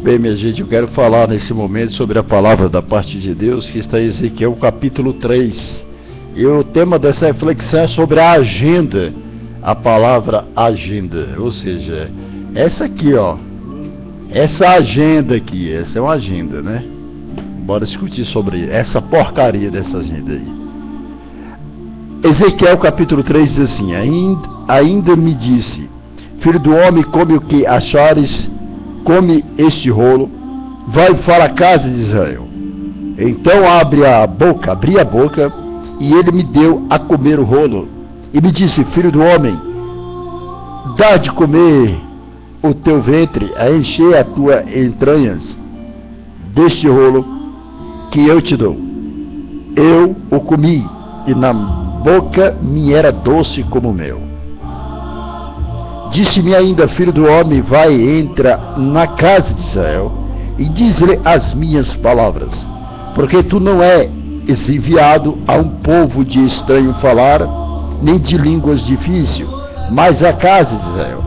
Bem, minha gente, eu quero falar nesse momento sobre a palavra da parte de Deus que está em Ezequiel capítulo 3. E o tema dessa reflexão é sobre a agenda, a palavra agenda, ou seja, essa aqui, ó, essa agenda aqui, essa é uma agenda, né? Bora discutir sobre essa porcaria dessa agenda aí. Ezequiel capítulo 3 diz assim: ainda me disse, filho do homem, come o que achares, come este rolo, vai e fala à casa de Israel. Então abri a boca, e ele me deu a comer o rolo, e me disse, filho do homem, dá de comer o teu ventre, a encher as tuas entranhas deste rolo que eu te dou. Eu o comi, e na boca me era doce como mel. Disse-me ainda, filho do homem, vai, entra na casa de Israel e diz-lhe as minhas palavras, porque tu não és enviado a um povo de estranho falar, nem de línguas difíceis, mas a casa de Israel.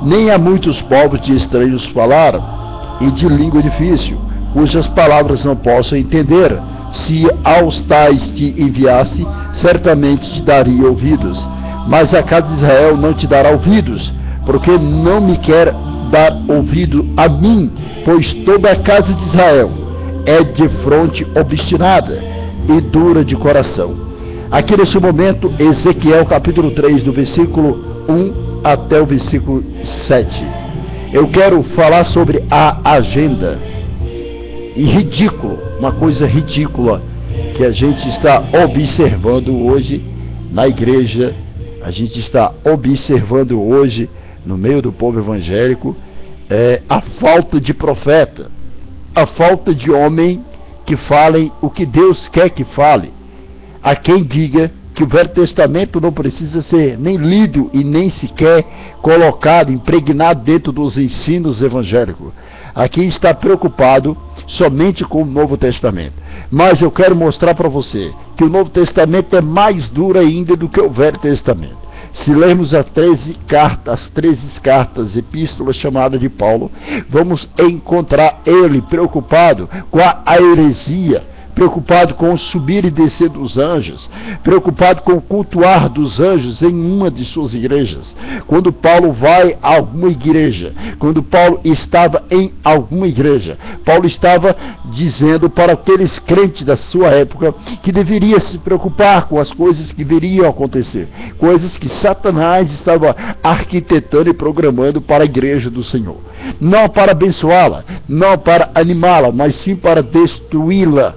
Nem há muitos povos de estranhos falar e de língua difícil, cujas palavras não possam entender. Se aos tais te enviasse, certamente te daria ouvidos, mas a casa de Israel não te dará ouvidos, porque não me quer dar ouvido a mim, pois toda a casa de Israel é de fronte obstinada e dura de coração. Aqui nesse momento, Ezequiel capítulo 3, do versículo 1 até o versículo 7. Eu quero falar sobre a agenda. E ridículo, uma coisa ridícula que a gente está observando hoje na igreja, a gente está observando hoje no meio do povo evangélico, é a falta de profeta, a falta de homem que falem o que Deus quer que fale. Há quem diga que o Velho Testamento não precisa ser nem lido e nem sequer colocado, impregnado dentro dos ensinos evangélicos. Há quem está preocupado somente com o Novo Testamento. Mas eu quero mostrar para você que o Novo Testamento é mais duro ainda do que o Velho Testamento. Se lermos as 13 cartas, epístolas chamadas de Paulo, vamos encontrar ele preocupado com a heresia, preocupado com o subir e descer dos anjos, preocupado com o cultuar dos anjos em uma de suas igrejas. Quando Paulo vai a alguma igreja, quando Paulo estava em alguma igreja, Paulo estava dizendo para aqueles crentes da sua época que deveria se preocupar com as coisas que viriam a acontecer, coisas que Satanás estava arquitetando e programando para a igreja do Senhor, não para abençoá-la, não para animá-la, mas sim para destruí-la.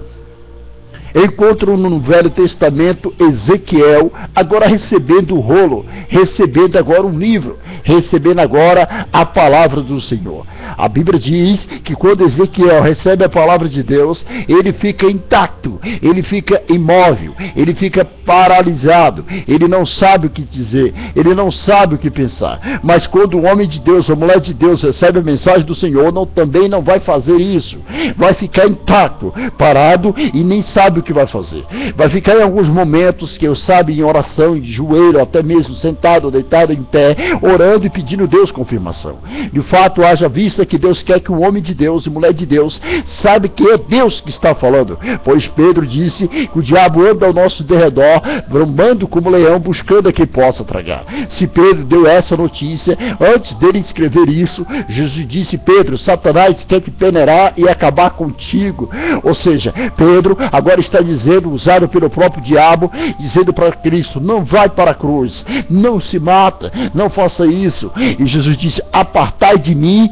Encontro no Velho Testamento Ezequiel agora recebendo o rolo, recebendo agora um livro, recebendo agora a palavra do Senhor. A Bíblia diz que quando Ezequiel recebe a palavra de Deus, ele fica intacto, ele fica imóvel, ele fica paralisado, ele não sabe o que dizer, ele não sabe o que pensar. Mas quando o homem de Deus, a mulher de Deus recebe a mensagem do Senhor, também não vai fazer isso, vai ficar intacto, parado e nem sabe o que vai fazer. Vai ficar em alguns momentos, que eu sabe, em oração, de joelho, até mesmo sentado ou deitado em pé, orando e pedindo a Deus confirmação. De fato, haja vista que Deus quer que o homem de Deus e mulher de Deus sabe que é Deus que está falando, pois Pedro disse que o diabo anda ao nosso derredor, bramando como leão, buscando a quem possa tragar. Se Pedro deu essa notícia, antes dele escrever isso, Jesus disse: Pedro, Satanás quer te peneirar e acabar contigo. Ou seja, Pedro agora está dizendo, usado pelo próprio diabo, dizendo para Cristo: não vai para a cruz, não se mata, não faça isso. E Jesus disse: apartai de mim,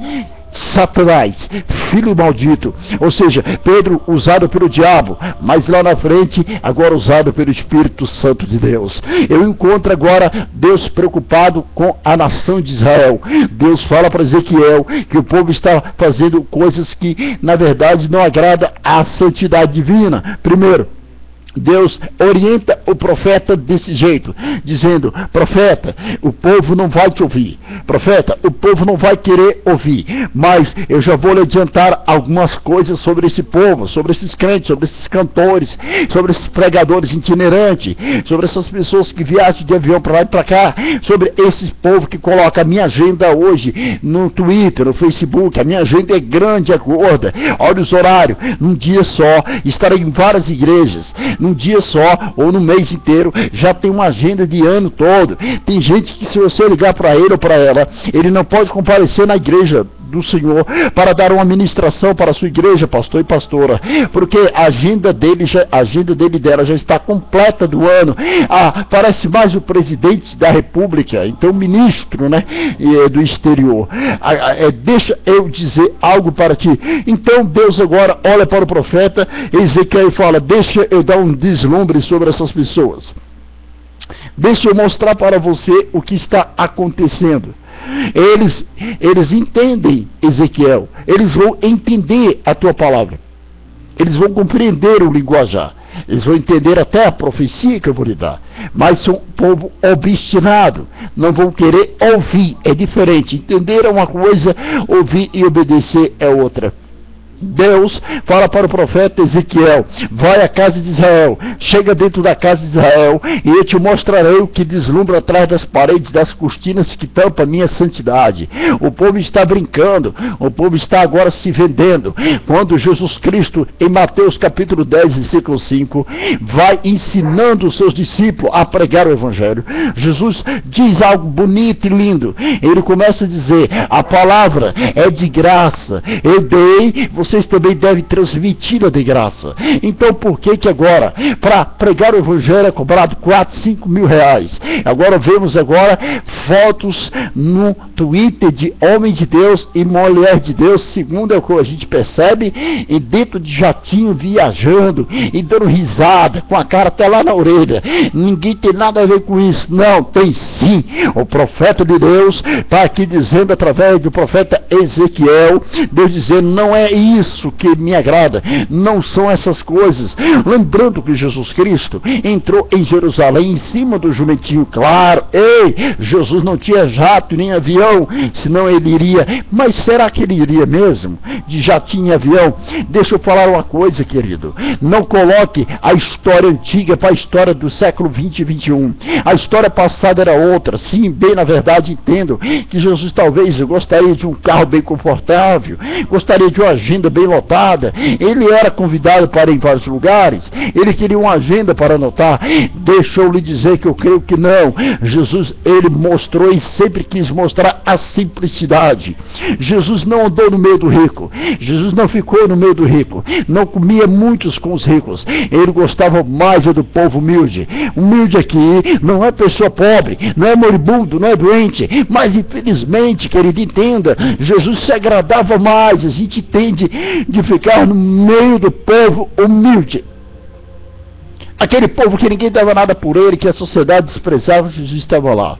Satanás, filho maldito. Ou seja, Pedro usado pelo diabo, mas lá na frente agora usado pelo Espírito Santo de Deus. Eu encontro agora Deus preocupado com a nação de Israel. Deus fala para Ezequiel que o povo está fazendo coisas que na verdade não agrada à santidade divina. Primeiro, Deus orienta o profeta desse jeito, dizendo: profeta, o povo não vai te ouvir, profeta, o povo não vai querer ouvir, mas eu já vou lhe adiantar algumas coisas sobre esse povo, sobre esses crentes, sobre esses cantores, sobre esses pregadores itinerantes, sobre essas pessoas que viajam de avião para lá e para cá, sobre esses povos que colocam a minha agenda hoje no Twitter, no Facebook. A minha agenda é grande, é gorda, olha os horários, num dia só estarei em várias igrejas, num dia só ou no mês inteiro, já tem uma agenda de ano todo. Tem gente que, se você ligar para ele ou para ela, ele não pode comparecer na igreja do Senhor para dar uma ministração para a sua igreja, pastor e pastora, porque a agenda dele dela já está completa do ano. Parece mais o presidente da república, então ministro, né, do exterior. Deixa eu dizer algo para ti. Então Deus agora olha para o profeta Ezequiel e fala: deixa eu dar um deslumbre sobre essas pessoas, deixa eu mostrar para você o que está acontecendo. Eles entendem, Ezequiel, eles vão entender a tua palavra, eles vão compreender o linguajar, eles vão entender até a profecia que eu vou lhe dar, mas são um povo obstinado, não vão querer ouvir. É diferente, entender é uma coisa, ouvir e obedecer é outra. Deus fala para o profeta Ezequiel: vai à casa de Israel, chega dentro da casa de Israel, e eu te mostrarei o que deslumbra atrás das paredes, das cortinas que tampam a minha santidade. O povo está brincando, o povo está agora se vendendo, quando Jesus Cristo, em Mateus capítulo 10, versículo 5, vai ensinando os seus discípulos a pregar o Evangelho. Jesus diz algo bonito e lindo. Ele começa a dizer: a palavra é de graça, eu dei, vocês também devem transmiti-la de graça. Então por que agora, para pregar o Evangelho, é cobrado 4, 5 mil reais? Agora vemos fotos no Twitter de homem de Deus e mulher de Deus, segundo é o que a gente percebe, e dentro de jatinho viajando e dando risada, com a cara até lá na orelha. Ninguém tem nada a ver com isso. Não, tem sim. O profeta de Deus está aqui dizendo, através do profeta Ezequiel, Deus dizendo: não é isso que me agrada, não são essas coisas. Lembrando que Jesus Cristo entrou em Jerusalém em cima do jumentinho, claro. Jesus não tinha jato nem avião, senão ele iria. Mas será que ele iria mesmo de jatinho e avião? Deixa eu falar uma coisa, querido: não coloque a história antiga para a história do século 20 e 21. A história passada era outra. Sim, bem na verdade entendo que Jesus talvez gostaria de um carro bem confortável, gostaria de uma agenda bem lotada, ele era convidado para ir em vários lugares, ele queria uma agenda para anotar. Deixa eu lhe dizer que eu creio que não. Jesus, ele mostrou e sempre quis mostrar a simplicidade. Jesus não andou no meio do rico, Jesus não ficou no meio do rico, não comia muitos com os ricos, ele gostava mais do povo humilde. Humilde aqui não é pessoa pobre, não é moribundo, não é doente, mas infelizmente, querido, entenda, Jesus se agradava mais, a gente entende, de ficar no meio do povo humilde. Aquele povo que ninguém dava nada por ele, que a sociedade desprezava. Jesus estava lá.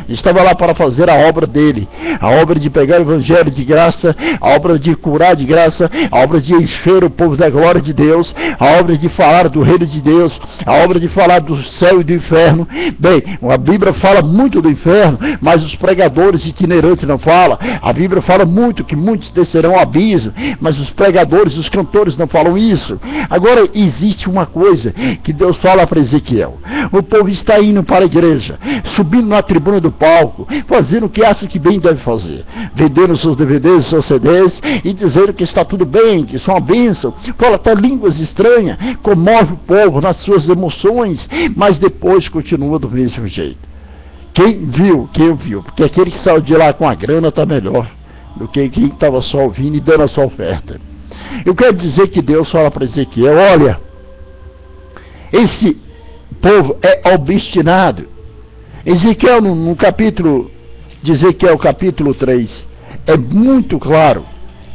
Estava lá para fazer a obra dele, a obra de pegar o Evangelho de graça, a obra de curar de graça, a obra de encher o povo da glória de Deus, a obra de falar do reino de Deus, a obra de falar do céu e do inferno. Bem, a Bíblia fala muito do inferno, mas os pregadores itinerantes não falam. A Bíblia fala muito que muitos descerão ao abismo, mas os pregadores, os cantores não falam isso. Agora existe uma coisa que Deus fala para Ezequiel: o povo está indo para a igreja, subindo na tribuna do palco, fazendo o que acha que bem deve fazer, vendendo seus DVDs, seus CDs e dizendo que está tudo bem, que isso é uma bênção, fala até línguas estranhas, comove o povo nas suas emoções, mas depois continua do mesmo jeito. Quem viu, porque aquele que saiu de lá com a grana está melhor do que quem estava só ouvindo e dando a sua oferta. Eu quero dizer que Deus fala para Ezequiel: olha, esse povo é obstinado. Ezequiel, no capítulo de Ezequiel, capítulo 3, é muito claro,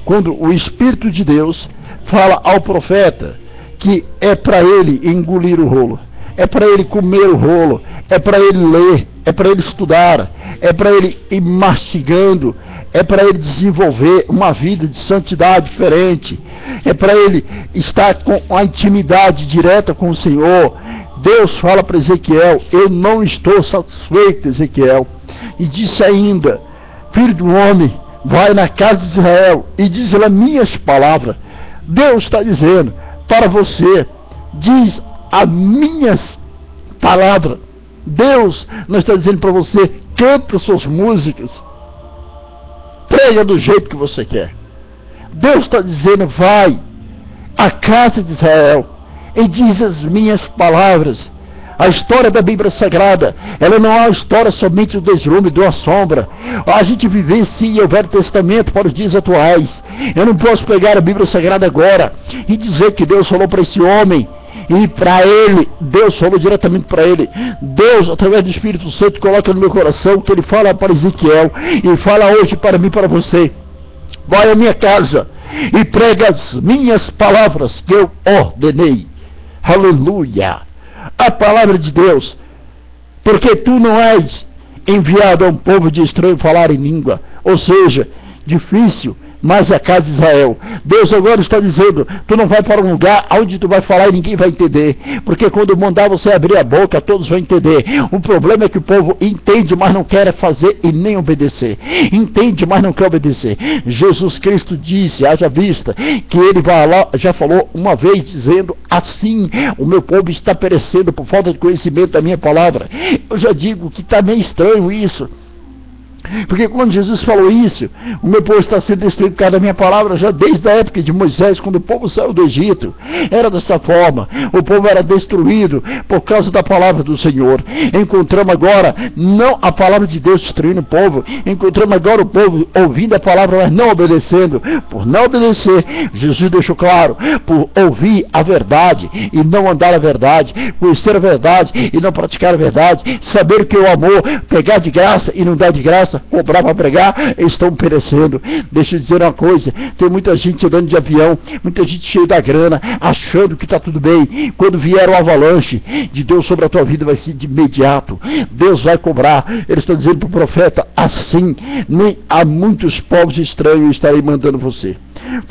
quando o Espírito de Deus fala ao profeta que é para ele engolir o rolo, é para ele comer o rolo, é para ele ler, é para ele estudar, é para ele ir mastigando, é para ele desenvolver uma vida de santidade diferente, é para ele estar com a intimidade direta com o Senhor. Deus fala para Ezequiel: eu não estou satisfeito, Ezequiel, e disse ainda: filho do homem, vai na casa de Israel e diz lá minhas palavras. Deus está dizendo para você: diz as minhas palavras. Deus não está dizendo para você: canta suas músicas, prega do jeito que você quer. Deus está dizendo: vai à casa de Israel e diz as minhas palavras. A história da Bíblia Sagrada, ela não é uma história somente do deslumbre, de uma sombra. A gente vivencia o Velho Testamento para os dias atuais. Eu não posso pegar a Bíblia Sagrada agora e dizer que Deus falou para esse homem, e para ele, Deus falou diretamente para ele. Deus, através do Espírito Santo, coloca no meu coração que ele fala para Ezequiel e fala hoje para mim e para você: vai à minha casa e prega as minhas palavras que eu ordenei. Aleluia! A palavra de Deus, porque tu não és enviado a um povo de estranho falar em língua, ou seja, difícil, mas a casa de Israel. Deus agora está dizendo: tu não vai para um lugar onde tu vai falar e ninguém vai entender, porque quando mandar você abrir a boca, todos vão entender. O problema é que o povo entende, mas não quer fazer e nem obedecer. Entende, mas não quer obedecer. Jesus Cristo disse, haja vista, que ele vai lá, já falou uma vez dizendo assim: o meu povo está perecendo por falta de conhecimento da minha palavra. Eu já digo que está meio estranho isso, porque quando Jesus falou isso, o meu povo está sendo destruído por causa da minha palavra, já desde a época de Moisés, quando o povo saiu do Egito, era dessa forma. O povo era destruído por causa da palavra do Senhor. Encontramos agora, não a palavra de Deus destruindo o povo, encontramos agora o povo ouvindo a palavra, mas não obedecendo. Por não obedecer, Jesus deixou claro: por ouvir a verdade e não andar a verdade, conhecer a verdade e não praticar a verdade, saber o que é o amor, pegar de graça e não dar de graça, cobrar para pregar, estão perecendo. Deixa eu dizer uma coisa: tem muita gente andando de avião, muita gente cheia da grana, achando que está tudo bem. Quando vier o avalanche de Deus sobre a tua vida, vai ser de imediato. Deus vai cobrar. Ele está dizendo para o profeta: assim, nem há muitos povos estranhos estarei mandando você.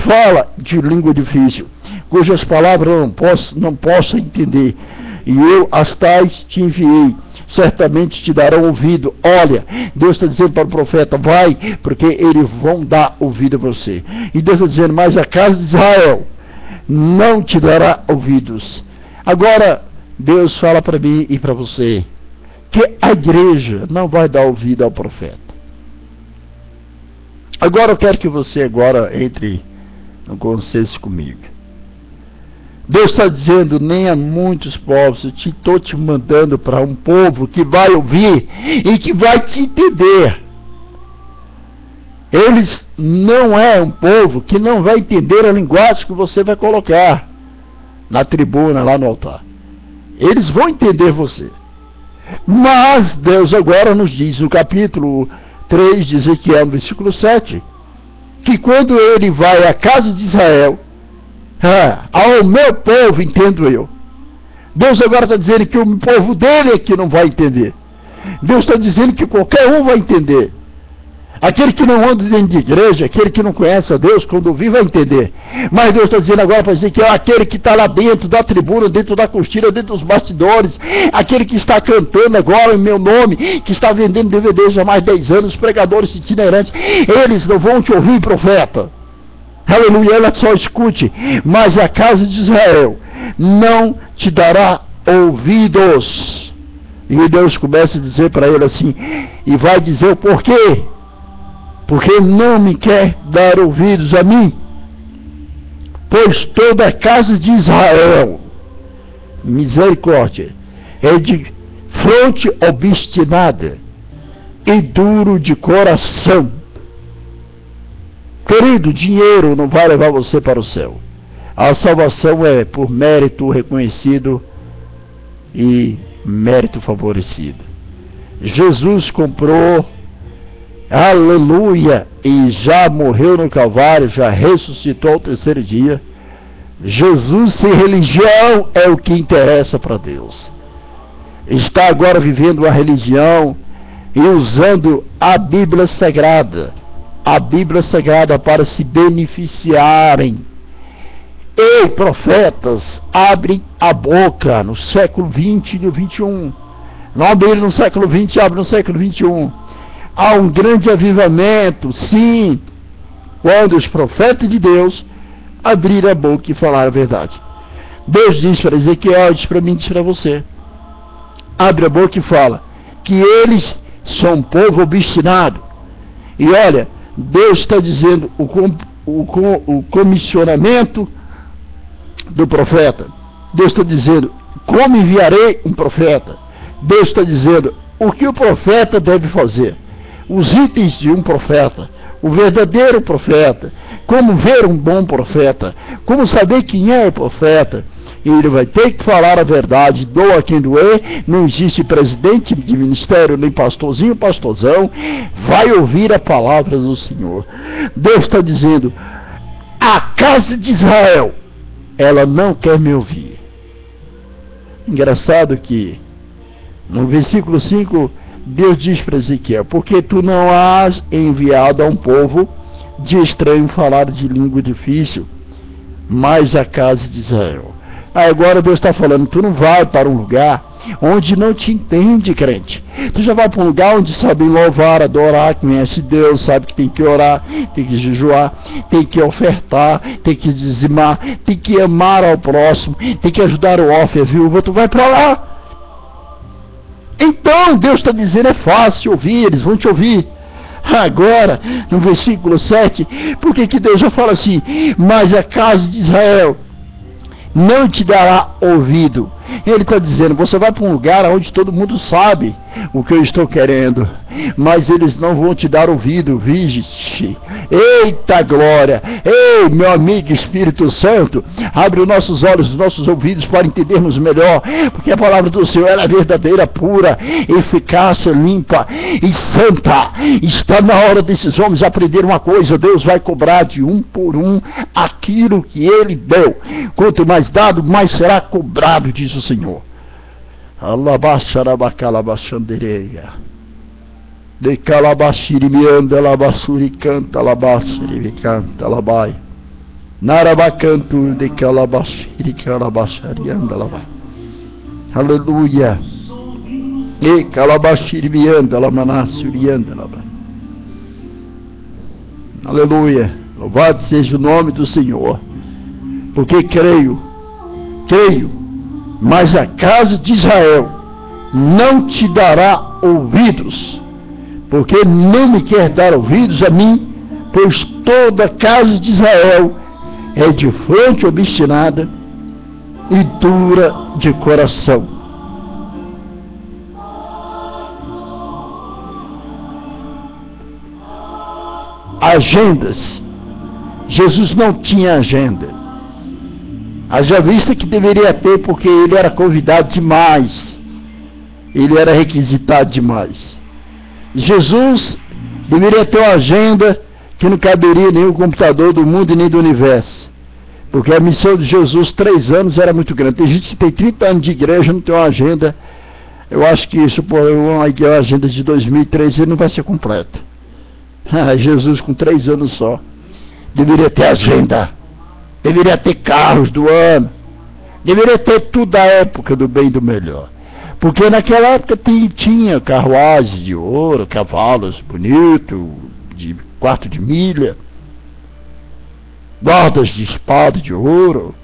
Fala de língua difícil, cujas palavras eu não posso entender, e eu as tais te enviei, certamente te darão ouvido. Olha, Deus está dizendo para o profeta: vai, porque eles vão dar ouvido a você. E Deus está dizendo: mas a casa de Israel não te dará ouvidos. Agora, Deus fala para mim e para você que a igreja não vai dar ouvido ao profeta. Agora eu quero que você agora entre no consenso comigo. Deus está dizendo: nem a muitos povos, eu estou te mandando para um povo que vai ouvir e que vai te entender. Eles não é um povo que não vai entender a linguagem que você vai colocar na tribuna, lá no altar. Eles vão entender você. Mas Deus agora nos diz no capítulo 3 de Ezequiel, no versículo 7, que quando ele vai à casa de Israel, ao meu povo entendo eu. Deus agora está dizendo que o povo dele é que não vai entender. Deus está dizendo que qualquer um vai entender. Aquele que não anda dentro de igreja, aquele que não conhece a Deus, quando ouvir vai entender. Mas Deus está dizendo agora para dizer que é aquele que está lá dentro da tribuna, dentro da costeira, dentro dos bastidores, aquele que está cantando agora em meu nome, que está vendendo DVDs há mais de 10 anos, pregadores itinerantes, eles não vão te ouvir, profeta. Aleluia, ela só escute. Mas a casa de Israel não te dará ouvidos. E Deus começa a dizer para ele assim, e vai dizer o porquê. Porque não me quer dar ouvidos a mim, pois toda a casa de Israel, misericórdia, é de fronte obstinada e duro de coração. Querido, dinheiro não vai levar você para o céu. A salvação é por mérito reconhecido e mérito favorecido. Jesus comprou, aleluia, e já morreu no Calvário, já ressuscitou ao terceiro dia. Jesus sem religião é o que interessa para Deus. Está agora vivendo uma religião e usando a Bíblia Sagrada a Bíblia Sagrada para se beneficiarem. E profetas abrem a boca no século 20 e no 21. Não abriram no século 20, abrem no século 21. Há um grande avivamento, sim, quando os profetas de Deus abriram a boca e falaram a verdade. Deus diz para Ezequiel, diz para mim, diz para você. Abre a boca e fala que eles são um povo obstinado. E olha, Deus está dizendo o comissionamento do profeta. Deus está dizendo, como enviarei um profeta? Deus está dizendo o que o profeta deve fazer, os itens de um profeta, o verdadeiro profeta, como ver um bom profeta, como saber quem é o profeta. E ele vai ter que falar a verdade, doa quem doer. Não existe presidente de ministério, nem pastorzinho, pastorzão, vai ouvir a palavra do Senhor. Deus está dizendo, a casa de Israel, ela não quer me ouvir. Engraçado que no versículo 5, Deus diz para Ezequiel, porque tu não has enviado a um povo de estranho falar de língua difícil, mas a casa de Israel. Agora Deus está falando, tu não vai para um lugar onde não te entende, crente. Tu já vai para um lugar onde sabe louvar, adorar, conhece Deus, sabe que tem que orar, tem que jejuar, tem que ofertar, tem que dizimar, tem que amar ao próximo, tem que ajudar o órfão, a viúva. Tu vai para lá. Então Deus está dizendo, é fácil ouvir, eles vão te ouvir. Agora, no versículo 7, por que Deus já fala assim, mas a casa de Israel não te dará ouvido? Ele está dizendo, você vai para um lugar onde todo mundo sabe o que eu estou querendo, mas eles não vão te dar ouvido. Vige-te. Eita glória! Ei, meu amigo Espírito Santo, abre os nossos olhos, os nossos ouvidos para entendermos melhor, porque a palavra do Senhor é verdadeira, pura, eficaz, limpa e santa. Está na hora desses homens aprender uma coisa: Deus vai cobrar de um por um aquilo que ele deu. Quanto mais dado, mais será cobrado, diz o Senhor. Alabaxarabacalabachandereia. De calabashiri me anda, alabassuri canta, alabassuri me canta, alabai. Narabacanto de calabashiri calabashari anda, alabai. Aleluia. E calabashiri me anda, alamanassuri anda, alabai. Aleluia. Louvado seja o nome do Senhor. Porque creio, mas a casa de Israel não te dará ouvidos, porque não me quer dar ouvidos a mim, pois toda a casa de Israel é de fronte obstinada e dura de coração. Agendas. Jesus não tinha agenda. Haja vista que deveria ter, porque ele era convidado demais, ele era requisitado demais. Jesus deveria ter uma agenda que não caberia nem o computador do mundo e nem do universo, porque a missão de Jesus, 3 anos, era muito grande. Tem gente que tem 30 anos de igreja, não tem uma agenda. Eu acho que isso, por uma agenda de 2013 não vai ser completa. Jesus com 3 anos só deveria ter agenda. Deveria ter carros do ano, deveria ter tudo da época, do bem e do melhor. Porque naquela época tinha carruagens de ouro, cavalos bonitos, de quarto de milha, guardas de espada de ouro,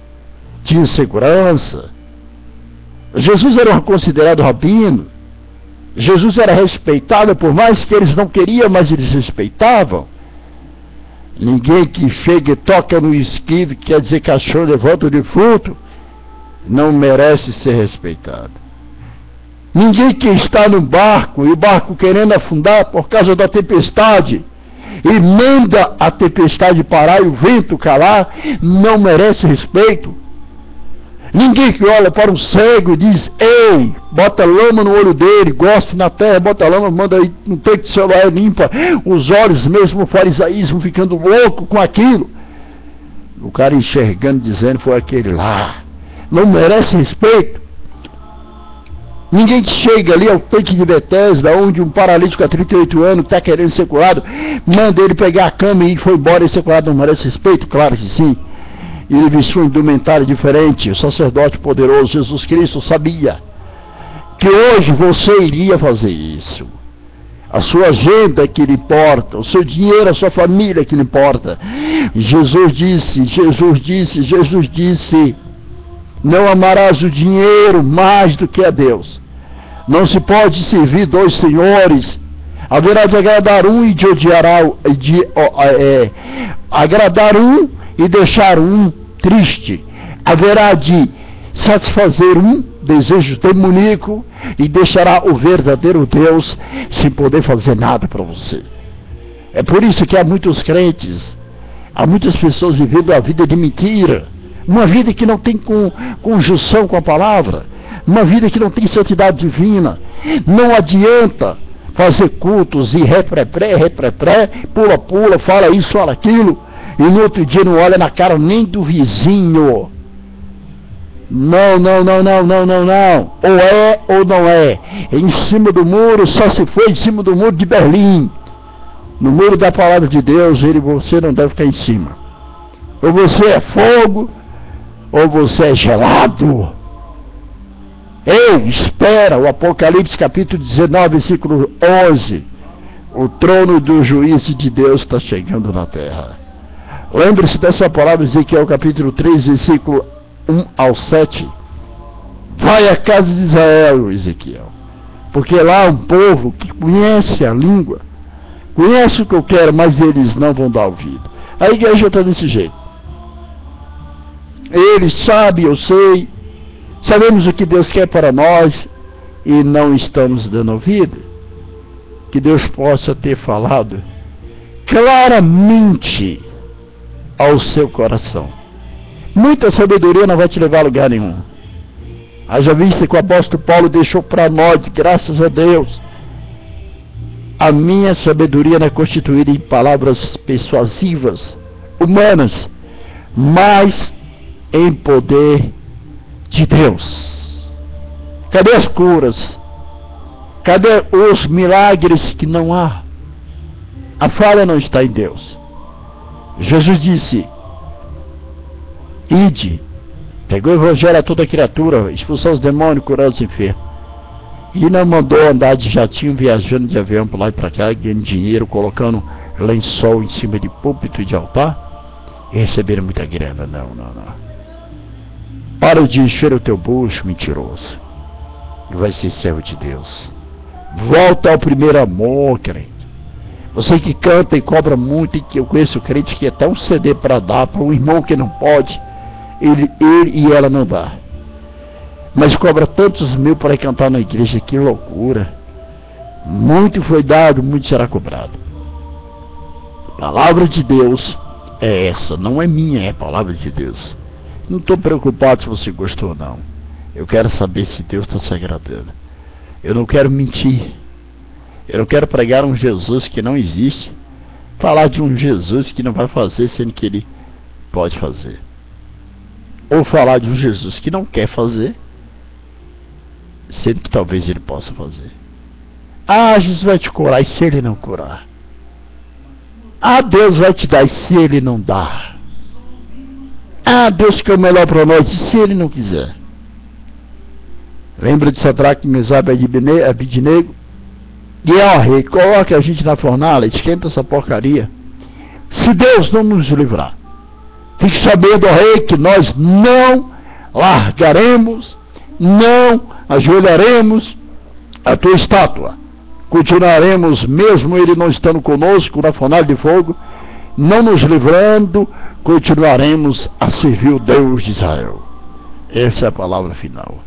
tinha segurança. Jesus era considerado rabino, Jesus era respeitado, por mais que eles não queriam, mas eles respeitavam. Ninguém que chega e toca no esquive, quer dizer cachorro levanta o defunto, não merece ser respeitado. Ninguém que está no barco, e o barco querendo afundar por causa da tempestade, e manda a tempestade parar e o vento calar, não merece respeito. Ninguém que olha para um cego e diz, ei, bota lama no olho dele, gospe na terra, bota lama, manda aí, não tem que ser lá, limpa os olhos, mesmo o farisaísmo ficando louco com aquilo. O cara enxergando, dizendo, foi aquele lá. Não merece respeito. Ninguém que chega ali ao tanque de Betesda, onde um paralítico há 38 anos está querendo ser curado, manda ele pegar a cama e foi embora e ser curado. Não merece respeito? Claro que sim. Ele vestiu um indumentário diferente. O sacerdote poderoso Jesus Cristo sabia que hoje você iria fazer isso. A sua agenda é que lhe importa, o seu dinheiro, a sua família é que lhe importa. Jesus disse, não amarás o dinheiro mais do que a Deus. Não se pode servir dois senhores. Haverá de agradar um e de odiar agradar um e deixar um triste. Haverá de satisfazer um desejo demoníaco e deixará o verdadeiro Deus sem poder fazer nada para você. É por isso que há muitos crentes, há muitas pessoas vivendo a vida de mentira, uma vida que não tem conjunção com a palavra, uma vida que não tem santidade divina. Não adianta fazer cultos e repré, pula, fala isso, fala aquilo, e no outro dia não olha na cara nem do vizinho. Não. Ou é ou não é. Em cima do muro, só se foi em cima do muro de Berlim. No muro da palavra de Deus, você não deve ficar em cima. Ou você é fogo, ou você é gelado. Ei, espera, o Apocalipse capítulo 19, versículo 11. O trono do juízo de Deus está chegando na terra. Lembre-se dessa palavra, Ezequiel capítulo 3, versículo 1 ao 7. Vai à casa de Israel, Ezequiel, porque lá há um povo que conhece a língua, conhece o que eu quero, mas eles não vão dar ouvido. A igreja está desse jeito. Eles sabem, eu sei, sabemos o que Deus quer para nós e não estamos dando ouvido. Que Deus possa ter falado claramente ao seu coração. Muita sabedoria não vai te levar a lugar nenhum. Haja vista que o apóstolo Paulo deixou para nós, graças a Deus. A minha sabedoria não é constituída em palavras persuasivas, humanas, mas em poder de Deus. Cadê as curas? Cadê os milagres que não há? A falha não está em Deus. Jesus disse, ide, pegou o evangelho a toda criatura, expulsou os demônios, curou os enfermos. E não mandou andar de jatinho, viajando de avião para lá e para cá, ganhando dinheiro, colocando lençol em cima de púlpito e de altar, e receberam muita grana. Não. Para de encher o teu bucho, mentiroso. E vai ser servo de Deus. Volta ao primeiro amor, crente. Você que canta e cobra muito, e que eu conheço crente que é até um CD para dar para um irmão que não pode, ele e ela não dá. Mas cobra tantos mil para cantar na igreja, que loucura. Muito foi dado, muito será cobrado. A palavra de Deus é essa, não é minha, é a palavra de Deus. Não estou preocupado se você gostou ou não. Eu quero saber se Deus está se agradando. Eu não quero mentir. Eu não quero pregar um Jesus que não existe, falar de um Jesus que não vai fazer, sendo que ele pode fazer. Ou falar de um Jesus que não quer fazer, sendo que talvez ele possa fazer. Ah, Jesus vai te curar, e se ele não curar? Ah, Deus vai te dar, e se ele não dar? Ah, Deus quer o melhor para nós, e se ele não quiser? Lembra de Sadraque, Mesaque e Abednego? E rei, coloque a gente na fornalha, esquenta essa porcaria. Se Deus não nos livrar, fique sabendo, rei, que nós não largaremos, não ajoelharemos a tua estátua. Continuaremos, mesmo ele não estando conosco na fornalha de fogo, não nos livrando, continuaremos a servir o Deus de Israel. Essa é a palavra final.